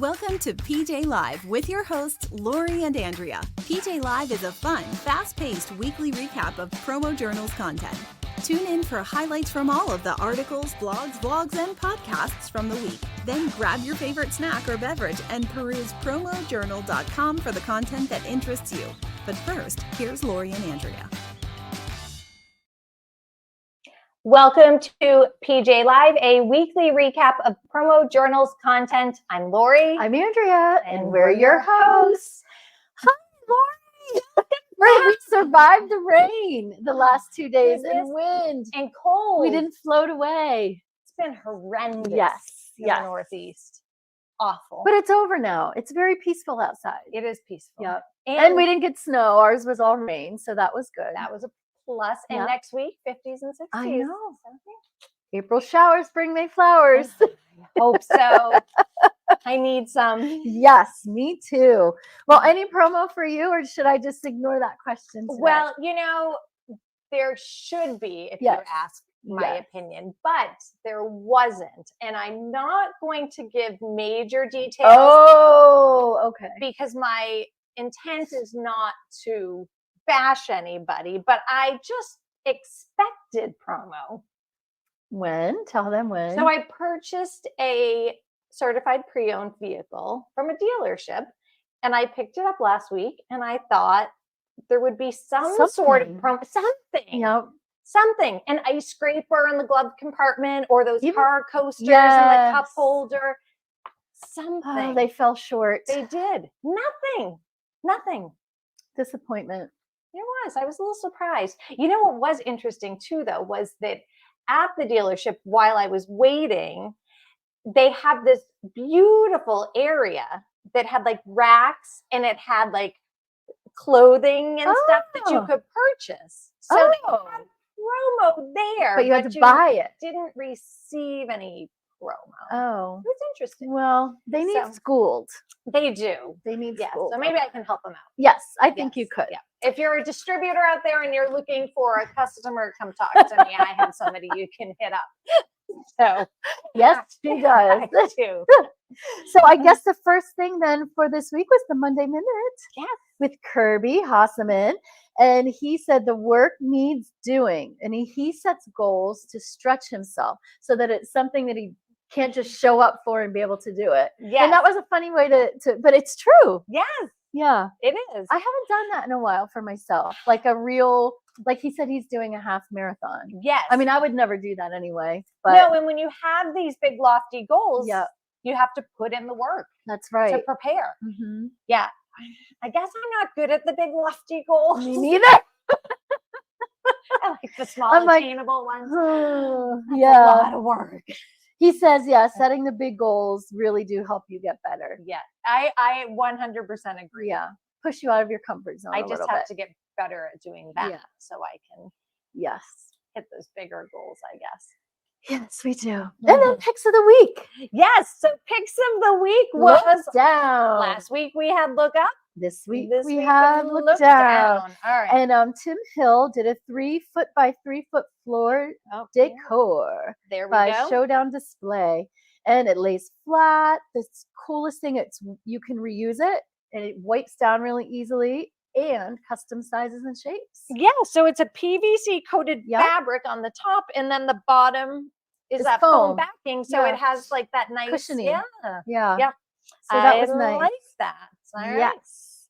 Welcome to PJ Live with your hosts, Laurie and Andrea. PJ Live is a fun, fast-paced weekly recap of PromoJournal's content. Tune in for highlights from all of the articles, blogs, vlogs, and podcasts from the week. Then grab your favorite snack or beverage and peruse PromoJournal.com for the content that interests you. But first, here's Laurie and Andrea. Welcome to PJ Live, a weekly recap of PromoJournal's content. I'm Laurie. I'm Andrea, and we're your hosts. Hi, Laurie. We survived the rain the last 2 days and wind and cold. We didn't float away. It's been horrendous. Yes. In the Northeast. Awful. But it's over now. It's very peaceful outside. It is peaceful. Yep. And we didn't get snow. Ours was all rain, so that was good. That was a plus. And next week, 50s and 60s. I know. April showers bring May flowers. I hope so. I need some. Yes, me too. Well, any promo for you, or should I just ignore that question today? Well, there should be, if you ask my opinion, but there wasn't. And I'm not going to give major details. Oh, okay. Because my intent is not to bash anybody, but I just expected promo. When? Tell them when. So I purchased a certified pre-owned vehicle from a dealership, and I picked it up last week, and I thought there would be some sort of promo, something. Yep. Something, an ice scraper in the glove compartment, or those car coasters in the cup holder. Something. Oh, they fell short. They did. Nothing. Disappointment. It was. I was a little surprised. You know what was interesting too, though, was that at the dealership, while I was waiting, they had this beautiful area that had like racks, and it had like clothing and stuff that you could purchase. So they had promo there, but you had to buy it. Didn't receive any promo. Oh, it was interesting. Well, they need schooled. They do. They need schooled. So maybe I can help them out. Yes, I think you could. Yeah. If you're a distributor out there and you're looking for a customer, come talk to me. I have somebody you can hit up. So yes, she does. I do. So I guess the first thing then for this week was the Monday Minute. Yes. With Kirby Hasseman. And he said the work needs doing. And he sets goals to stretch himself so that it's something that he can't just show up for and be able to do it. Yes. And that was a funny way to but it's true. Yes. Yeah. It is. I haven't done that in a while for myself. Like a real, like he said he's doing a half marathon. Yes. I mean, I would never do that anyway. But no, and when you have these big lofty goals, you have to put in the work. That's right. To prepare. Mm-hmm. Yeah. I guess I'm not good at the big lofty goals. Me neither. I like the small attainable ones. That's a lot of work. He says, setting the big goals really do help you get better. Yeah, I 100% agree. Yeah, push you out of your comfort zone. I just have to get better at doing that so I can hit those bigger goals, I guess. Yes, we do. Mm-hmm. And then picks of the week. Yes, so picks of the week was Look down. Last week we had look up. This week we have look down. All right. And Tim Hill did a 3-foot by 3-foot floor decor by Showdown Display, and it lays flat. The coolest thing, you can reuse it, and it wipes down really easily, and custom sizes and shapes. Yeah, so it's a PVC coated fabric on the top, and then the bottom is that foam backing, so it has like that nice cushioning. Yeah. So that was nice. I like that. Yes.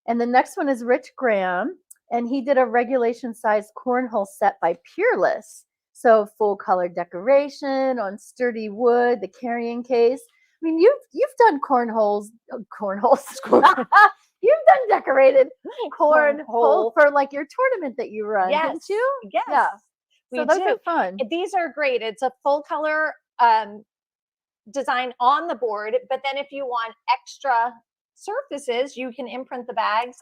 And the next one is Rich Graham, and he did a regulation size cornhole set by Peerless. So full color decoration on sturdy wood, the carrying case. I mean, you've done cornholes. You've done decorated cornhole for like your tournament that you run, didn't you? Yes. Yeah. So those are fun. These are great. It's a full color design on the board, but then if you want extra surfaces, you can imprint the bags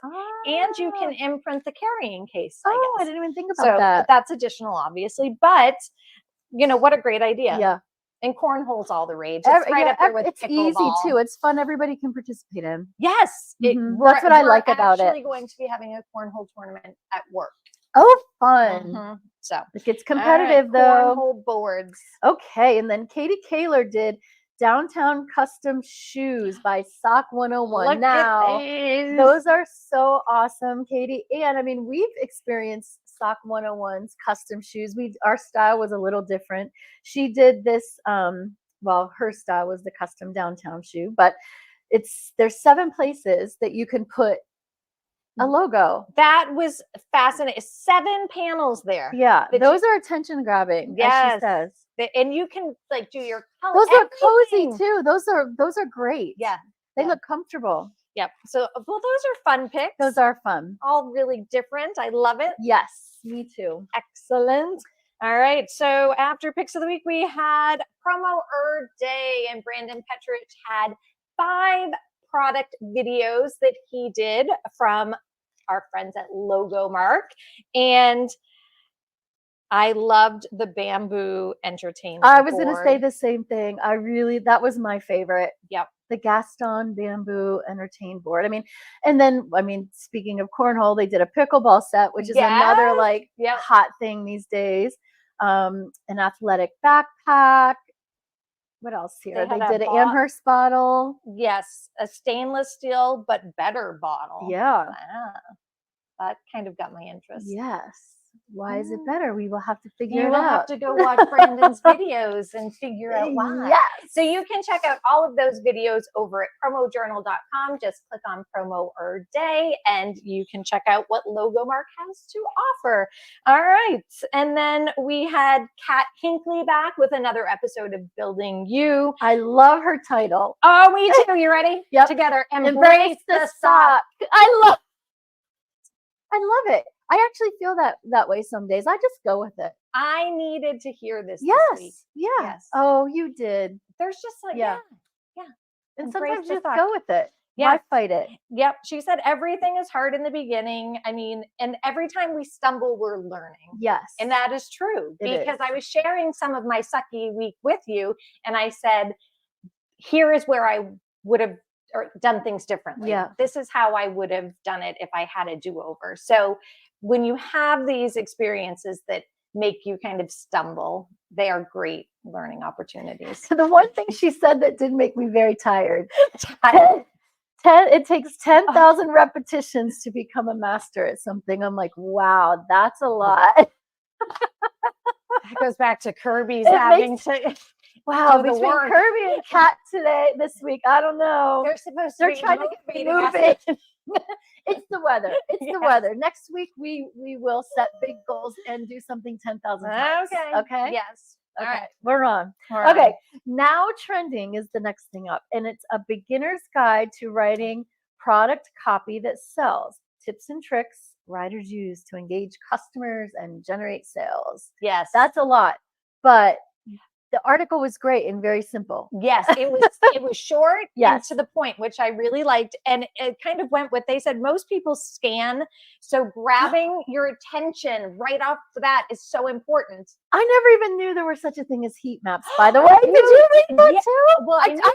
and you can imprint the carrying case. I didn't even think about that. That's additional, obviously, but what a great idea. Yeah. And cornhole's all the rage. It's right up there with it's pickleball. Easy too. It's fun. Everybody can participate in. Yes. That's what I like about it. We're actually going to be having a cornhole tournament at work. Oh, fun. Mm-hmm. So it gets competitive though. Cornhole boards. Okay. And then Katie Kaler did Downtown Custom Shoes by Sock 101. Look now, at these. Those are so awesome, Katie. And I mean, we've experienced Sock 101's custom shoes. Our style was a little different. She did this, well, her style was the custom downtown shoe, but there's 7 places that you can put a logo. That was fascinating. 7 panels there. Yeah, those are attention grabbing. Yes, as she says. And you can like do your color. Those are cozy too. Those are great. Yeah, they look comfortable. Yep. So, well, those are fun picks. Those are fun. All really different. I love it. Yes, me too. Excellent. All right. So after picks of the week, we had Promo Day, and Brandon Petrich had 5 product videos that he did from our friends at Logo Mark. And I loved the bamboo entertainment. I was going to say the same thing. That was my favorite. Yep. The Gaston bamboo entertain board. I mean, speaking of cornhole, they did a pickleball set, which is another hot thing these days. An athletic backpack. What else here? They did an Amherst bottle. Yes, a stainless steel but better bottle. Yeah. That kind of got my interest. Yes. Why is it better? We will have to figure it out. You will have to go watch Brandon's videos and figure out why. Yes. So you can check out all of those videos over at PromoJournal.com. Just click on Promo Day and you can check out what Logo Mark has to offer. All right. And then we had Kat Hinckley back with another episode of Building You. I love her title. Oh, me too. You ready? Yep. Together. Embrace the sock. I love it. I actually feel that way some days. I just go with it. I needed to hear this. Yes. This week. Yeah. Yes. Oh, you did. There's just like, yeah. And Embrace sometimes the just thought. go with it. Yeah. Why fight it? Yep. She said everything is hard in the beginning. I mean, and every time we stumble, we're learning. Yes. And that is true because I was sharing some of my sucky week with you. And I said, here is where I would have done things differently. Yeah. This is how I would have done it if I had a do-over. So when you have these experiences that make you kind of stumble, they are great learning opportunities. So the one thing she said that did make me very tired. It takes 10,000 repetitions to become a master at something. I'm like, wow, that's a lot. That goes back to Kirby's having to. Wow, between Kirby and Kat this week, I don't know. They're trying to get me moving. It's the weather. It's the weather. Next week we will set big goals and do something 10,000 times. Okay. Yes. Okay. All right. We're on. Okay. Now trending is the next thing up, and it's a beginner's guide to writing product copy that sells. Tips and tricks writers use to engage customers and generate sales. Yes. That's a lot, but the article was great and very simple. Yes, it was short and to the point, which I really liked. And it kind of went what they said. Most people scan. So grabbing your attention right off the bat is so important. I never even knew there were such a thing as heat maps, by the way. Did you read that too? Well, I didn't know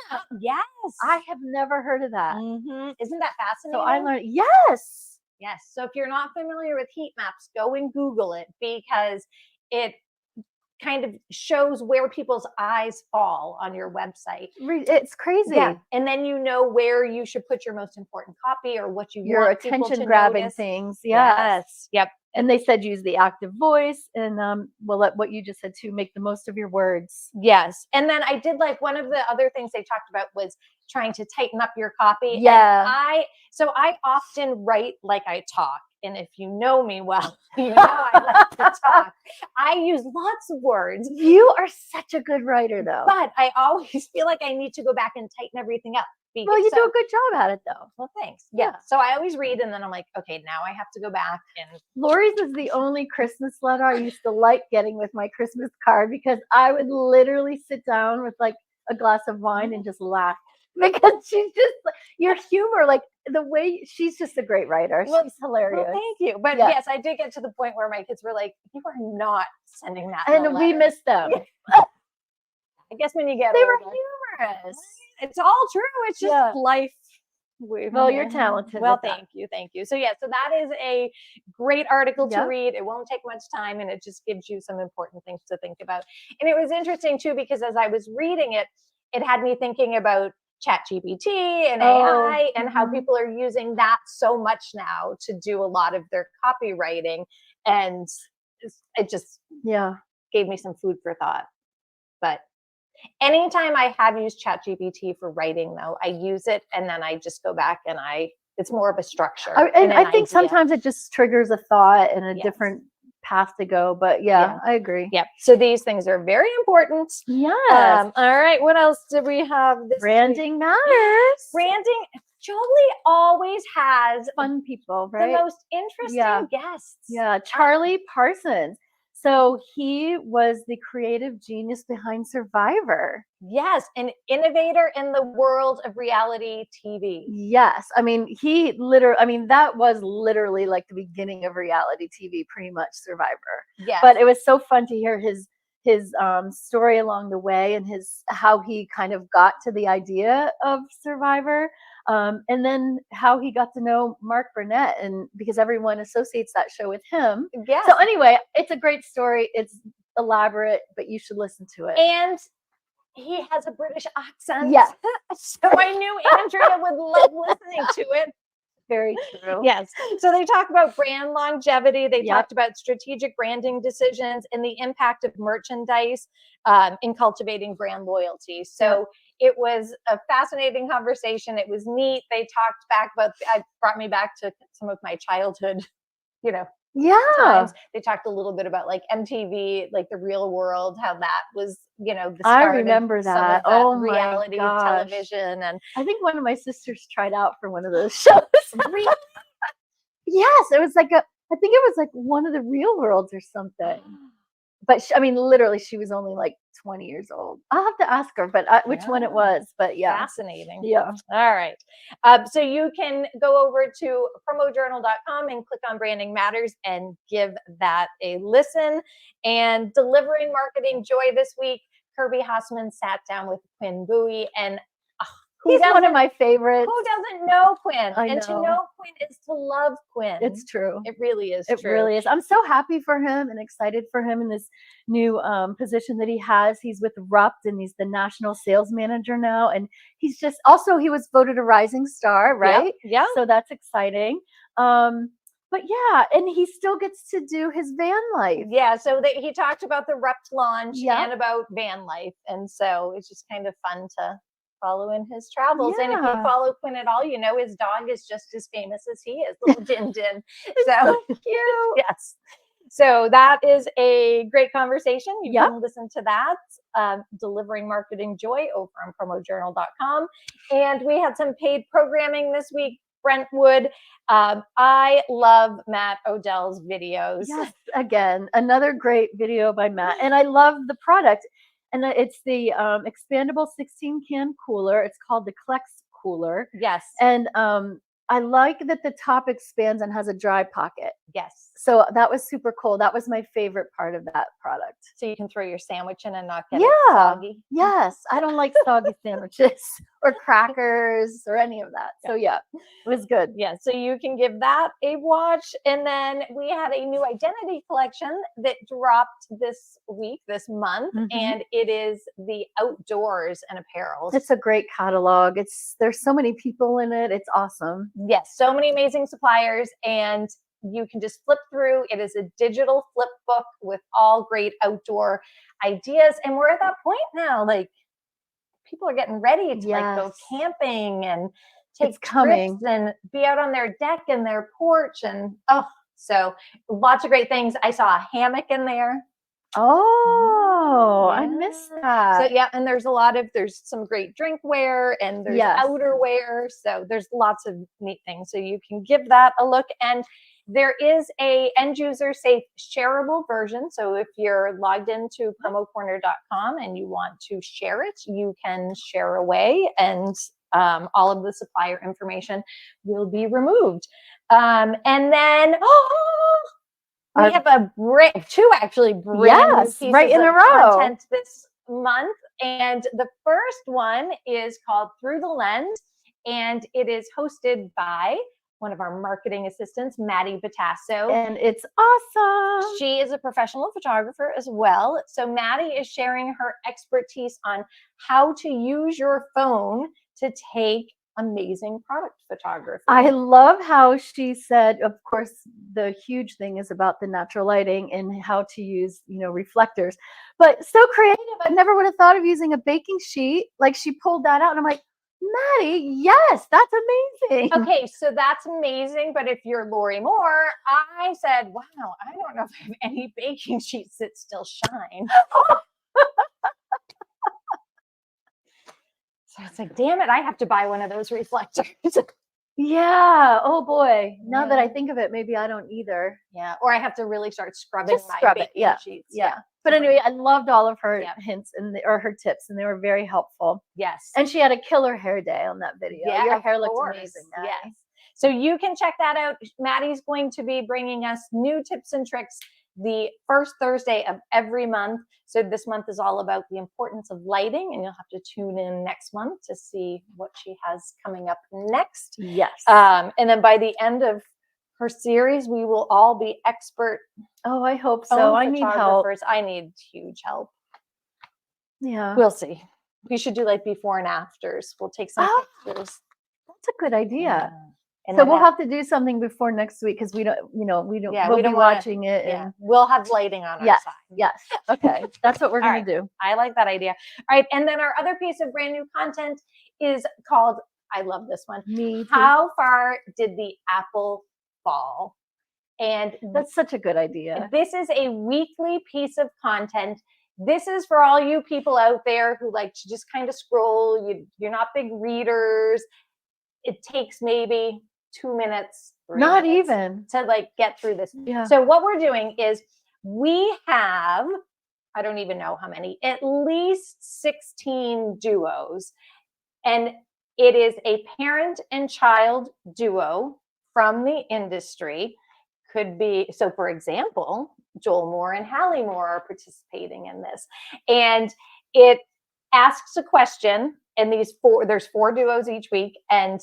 that. Yes. I have never heard of that. Mm-hmm. Isn't that fascinating? So I learned, yes. Yes. So if you're not familiar with heat maps, go and Google it because it kind of shows where people's eyes fall on your website. It's crazy. Yeah. And then you know where you should put your most important copy or what you your want attention grabbing notice. Things. Yes. Yep. And they said use the active voice and we'll let what you just said too, make the most of your words. Yes. And then I did like one of the other things they talked about was trying to tighten up your copy. Yeah. And I often write like I talk. And if you know me well, you know I like to talk. I use lots of words. You are such a good writer, though. But I always feel like I need to go back and tighten everything up. Well, you do a good job at it, though. Well, thanks. Yeah. So I always read, and then I'm like, okay, now I have to go back. And Laurie's is the only Christmas letter I used to like getting with my Christmas card because I would literally sit down with like a glass of wine and just laugh. Because she's just your humor, like the way she's just a great writer. She's hilarious. Well, thank you. But yes, I did get to the point where my kids were like, "You are not sending that." And we missed them. I guess when you get they older, were humorous. It's all true. It's just life. Well, you're talented. Well, thank you. So yeah, so that is a great article to read. It won't take much time, and it just gives you some important things to think about. And it was interesting too because as I was reading it, it had me thinking about ChatGPT and AI and how people are using that so much now to do a lot of their copywriting. And it just gave me some food for thought. But anytime I have used ChatGPT for writing, though, I use it and then I just go back and it's more of a structure. And I think sometimes it just triggers a thought and a different path to go. But I agree. Yep. So these things are very important. Yes. All right. What else did we have this Branding week? matters. Branding. Jolie always has fun people, right? The most interesting guests. Yeah. Charlie Parsons. So he was the creative genius behind Survivor. Yes, an innovator in the world of reality TV. Yes. I mean, that was literally like the beginning of reality TV, pretty much Survivor. Yes. But it was so fun to hear his story along the way and how he kind of got to the idea of Survivor. And then how he got to know Mark Burnett, and because everyone associates that show with him. Yeah. So anyway, it's a great story. It's elaborate, but you should listen to it. And he has a British accent. Yes. So I knew Andrea would love listening to it. Very true. Yes. So they talk about brand longevity. They talked about strategic branding decisions and the impact of merchandise in cultivating brand loyalty. So it was a fascinating conversation. It was neat. They talked back about, it brought me back to some of my childhood, times. They talked a little bit about like MTV, like the Real World, how that was, the start I remember that. Of reality television. And I think one of my sisters tried out for one of those shows. Yes, it was like I think it was like one of the Real Worlds or something. But literally, she was only like 20 years old. I'll have to ask her, but which one it was. But fascinating. Yeah. All right. So you can go over to PromoJournal.com and click on Branding Matters and give that a listen. And delivering marketing joy this week, Kirby Hassman sat down with Quinn Bowie, and he's one of my favorites. Who doesn't know Quinn? I know. To know Quinn is to love Quinn. It's true. It really is true. It really is. I'm so happy for him and excited for him in this new position that he has. He's with Rupt and he's the national sales manager now. And he's just, also he was voted a rising star, right? Yeah. So that's exciting. But and he still gets to do his van life. Yeah, so he talked about the Rupt launch and about van life. And so it's just kind of fun to follow in his travels. And if you follow Quinn at all, his dog is just as famous as he is, little Din Din. So cute. Yes. So that is a great conversation. You can listen to that, Delivering Marketing Joy, over on PromoJournal.com. And we had some paid programming this week. Brentwood. I love Matt Odell's videos. Yes, again, another great video by Matt. And I love the product. And it's the expandable 16-can cooler. It's called the Klex cooler. Yes. And I like that the top expands and has a dry pocket. Yes. So that was super cool. That was my favorite part of that product. So you can throw your sandwich in and not get it soggy. Yes. I don't like soggy sandwiches or crackers or any of that. So it was good. Yeah. So you can give that a watch. And then we had a new identity collection that dropped this month. And it is the outdoors and apparel. It's a great catalog. There's so many people in it. It's awesome. Yes. So many amazing suppliers, and you can just flip through. It is a digital flip book with all great outdoor ideas. And we're at that point now, like people are getting ready to like go camping and take trips and be out on their deck and their porch. And so lots of great things. I saw a hammock in there. Oh, I missed that. So and there's some great drinkware and there's outerwear. So there's lots of neat things. So you can give that a look. And there is a end user safe shareable version. So if you're logged into promocorner.com and you want to share it, you can share away, and all of the supplier information will be removed. And then we have two brand new pieces right in a row content this month. And the first one is called Through the Lens, and it is hosted by one of our marketing assistants, Maddie Batasso. And it's awesome. She is a professional photographer as well. So Maddie is sharing her expertise on how to use your phone to take amazing product photography. I love how she said, of course, the huge thing is about the natural lighting and how to use, reflectors, but so creative. I never would have thought of using a baking sheet. Like, she pulled that out and I'm like, Maddie, yes, that's amazing. Okay, so that's amazing. But if you're Laurie Moore, I said, wow, I don't know if I have any baking sheets that still shine. So it's like, damn it, I have to buy one of those reflectors. Yeah. Oh boy. Now that I think of it, maybe I don't either. Yeah. Or I have to really start scrubbing my baking sheets. Yeah. But anyway, I loved all of her hints or her tips, and they were very helpful. Yes. And she had a killer hair day on that video. Yeah, your hair looked amazing. Maddie. Yes. So you can check that out. Maddie's going to be bringing us new tips and tricks the first Thursday of every month. So this month is all about the importance of lighting, and you'll have to tune in next month to see what she has coming up next. Yes. And then by the end of her series, we will all be expert. Oh, I hope so. I need help. I need huge help. Yeah. We'll see. We should do like before and afters. We'll take some pictures. That's a good idea. Yeah. And so we'll have to do something before next week, because we don't, we'll be watching it. And we'll have lighting on our side. Yes. Okay. That's what we're going to do. I like that idea. All right. And then our other piece of brand new content is called, I love this one. Me too. How far did the apple fall? And that's such a good idea. This is a weekly piece of content. This is for all you people out there who like to just kind of scroll. You're not big readers. It takes maybe 2 minutes, not even, to like get through this. Yeah. So what we're doing is we have, I don't even know how many, at least 16 duos. And it is a parent and child duo from the industry. Could be, so for example, Joel Moore and Hallie Moore are participating in this. And it asks a question, and there's 4 duos each week, and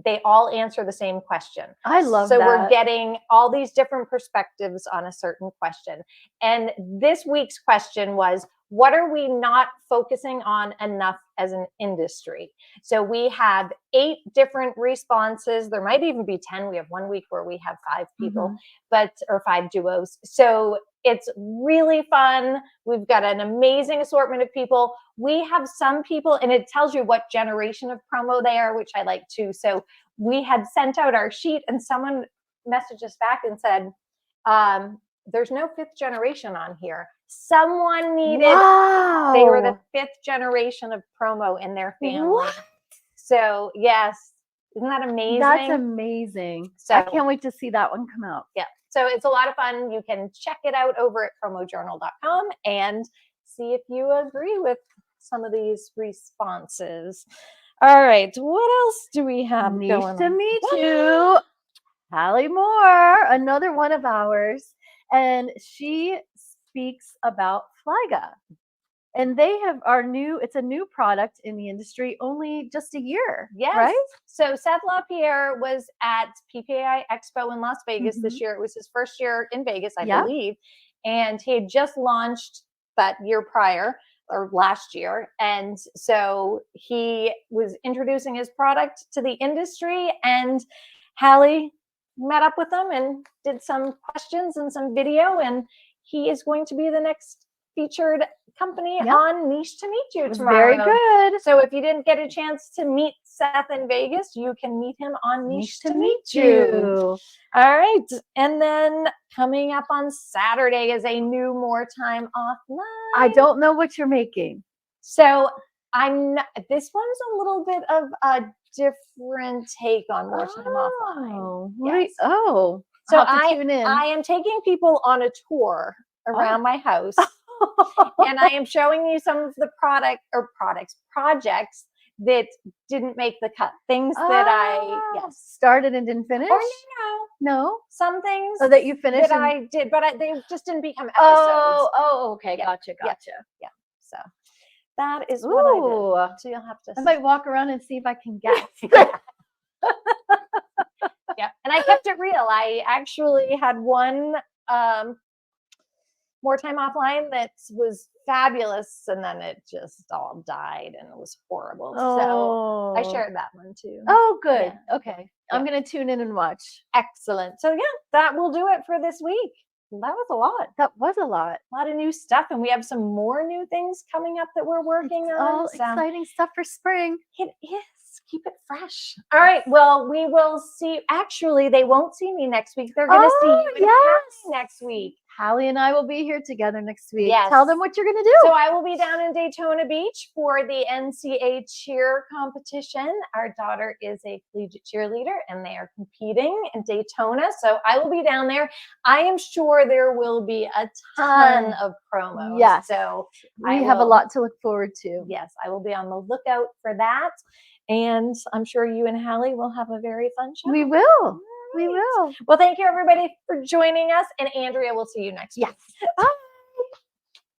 they all answer the same question. I love that. So we're getting all these different perspectives on a certain question. And this week's question was, what are we not focusing on enough as an industry? So we have 8 different responses. There might even be 10. We have one week where we have 5 people, or 5 duos. So it's really fun. We've got an amazing assortment of people. We have some people, and it tells you what generation of promo they are, which I like too. So we had sent out our sheet, and someone messaged us back and said, there's no 5th generation on here. Someone needed, they were the 5th generation of promo in their family. What? So yes, isn't that amazing? That's amazing. So I can't wait to see that one come out. Yeah. So it's a lot of fun. You can check it out over at PromoJournal.com and see if you agree with some of these responses. All right. What else do we have going on? Nice to meet you. Hallie Moore, another one of ours. And she speaks about Flyga. And they have it's a new product in the industry, only just a year. Yes. Right? So Seth LaPierre was at PPAI Expo in Las Vegas this year. It was his first year in Vegas, I believe. And he had just launched that year prior, or last year. And so he was introducing his product to the industry, and Hallie met up with him and did some questions and some video. And he is going to be the next featured company on Niche to Meet You tomorrow. Very good. So if you didn't get a chance to meet Seth in Vegas, you can meet him on Niche to Meet You. All right. And then coming up on Saturday is a new More Time Offline. I don't know what you're making. So this one's a little bit of a different take on More Time Offline. Yes. Oh. So I am taking people on a tour around my house. And I am showing you some of the projects that didn't make the cut. Things that I started and didn't finish. Or no. Some things that you finished that I did, but they just didn't become episodes. Oh, okay. Yeah. Gotcha. Yeah. So that is what I did. So you'll have to. I might walk around and see if I can guess. And I kept it real. I actually had one more time offline that was fabulous, and then it just all died and it was horrible. So I shared that one too. Oh, good. Yeah. Okay. I'm going to tune in and watch. Excellent. So yeah, that will do it for this week. That was a lot. That was a lot. A lot of new stuff. And we have some more new things coming up that we're working on. All exciting stuff for spring. It is. Keep it fresh. All right. Well, we will see. Actually, they won't see me next week. They're going to see you and Hallie next week. Hallie and I will be here together next week. Yes. Tell them what you're going to do. So I will be down in Daytona Beach for the NCAA cheer competition. Our daughter is a collegiate cheerleader and they are competing in Daytona. So I will be down there. I am sure there will be a ton of promos. Yes. So we have a lot to look forward to. Yes. I will be on the lookout for that. And I'm sure you and Hallie will have a very fun show. We will. We will. Well, thank you everybody for joining us. And Andrea, we'll see you next week. Yes. Bye.